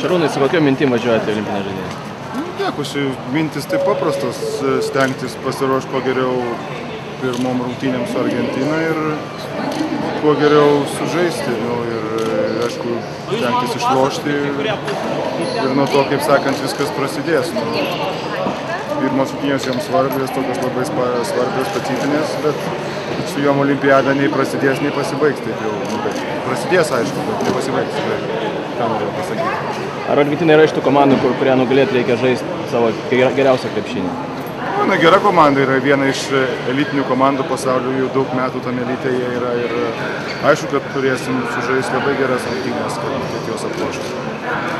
Šarūnai, su kokia mintim važiuojate Olimpinę žaidynę? Tekusi mintis taip paprastos, stengtis pasiruošti kuo geriau pirmom rungtynėm su Argentina ir kuo geriau sužaisti. Ir aišku, stengtis išlošti ir nuo to, kaip sakant, viskas prasidės. Pirmos rungtynės joms svarbios, tokios labai svarbios, specifinės, bet su jom olimpiada nei prasidės, nei pasibaigs. Taip jau, bet prasidės, aišku, bet nepasibaigs. Ką noriu pasakyti. Ar Argentina yra iš tų komandų, kurią nugalėti reikia žaisti savo geriausią krepšinį? Na, gera komanda yra viena iš elitinių komandų pasaulio, jau daug metų tam elitėje yra ir aišku, kad turėsim sužaisti labai geras rungtynes, kad jos aploštų.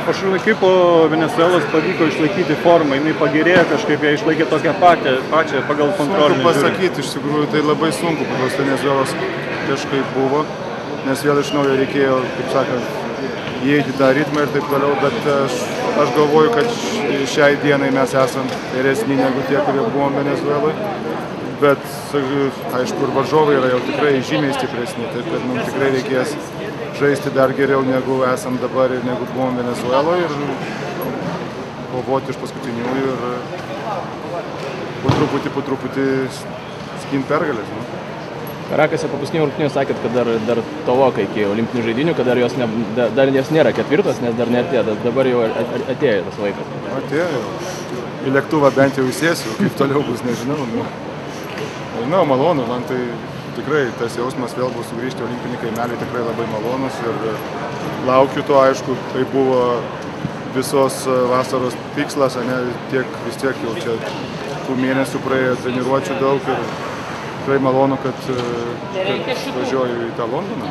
Šarūnai, kaip po Venesuelos pavyko išlaikyti formą? Jinai pagerėjo kažkaip, jie išlaikė tokią pačią pagal kontrolinį. Sunku pasakyti, iš tikrųjų tai labai sunku, pagal Venesuelos kažkaip buvo, nes vėl iš naujo reikėjo, kaip sakant, įeiti tą ritmą ir taip toliau, bet aš galvoju, kad šiai dienai mes esam geresni negu tie, kurie buvom Venezueloj, bet aišku, ir varžovai yra jau tikrai žymiai stipresni, taip kad mums tikrai reikės žaisti dar geriau negu esam dabar ir negu buvom Venezueloj ir kovoti iš paskutiniųjų ir po truputį skint pergalės. Karakase po paskutinių rungtynių sakėt, kad dar tolokai iki olimpinių žaidynių, kad dar jos nėra ketvirtos, nes dar neatėjo, dabar jau atėjo tas laikas. Atėjo jau. Į lėktuvą bent jau įsėsiu, kaip toliau bus, nežinau. Nežinau, malonu, man tai tikrai tas jausmas vėl bus sugrįžti olimpinį kaimelį, tikrai labai malonus ir laukiu to, aišku, tai buvo visos vasaros tikslas, vis tiek jau čia tų mėnesių praėjo treniruočių daug ir tikrai malonu, kad važiuoju į tą Londoną.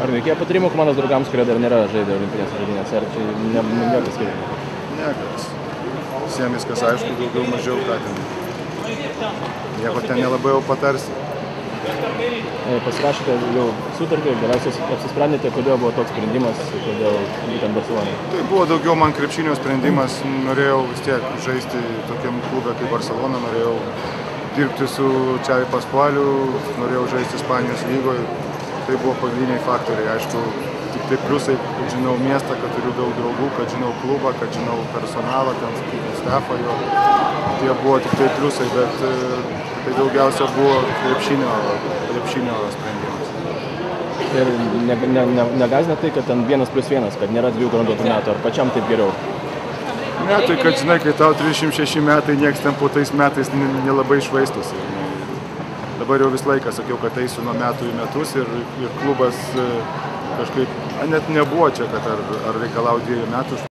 Ar reikėjo patarimų komandos draugams, kurie dar nėra žaidę olimpinės žaidynės, ar čia niekas skiriama? Ne, kad visiems viskas aišku, daugiau mažiau, ką ten. Nieko ten nelabai jau patarsi. Pasirašėte jau sutartį, galiausiai apsisprendėte, kodėl buvo toks sprendimas, kodėl būtent Barcelona? Tai buvo daugiau man krepšinio sprendimas, norėjau vis tiek žaisti tokiam klube kaip Barcelona, norėjau dirbti su Xavi Pascualiu, norėjau žaisti Ispanijos lygoje, tai buvo pagrindiniai faktoriai, aišku, tik tai pliusai, kad žinau miestą, kad turiu daug draugų, kad žinau klubą, kad žinau personalą, ten sakykime, stafą jo, tie buvo tik tai pliusai, bet tai daugiausia buvo krepšinio sprendimas. Ir negazina tai, kad ten 1+1, kad nėra 2 garantuotų metų, ar pačiam taip geriau? Ne, tai kad žinai, kai tau 36 metai, nieks ten po tais metais nelabai švaistosi. Dabar jau visą laiką sakiau, kad eisiu nuo metų į metus ir klubas kažkaip, net nebuvo čia, kad ar reikalau 2 metų.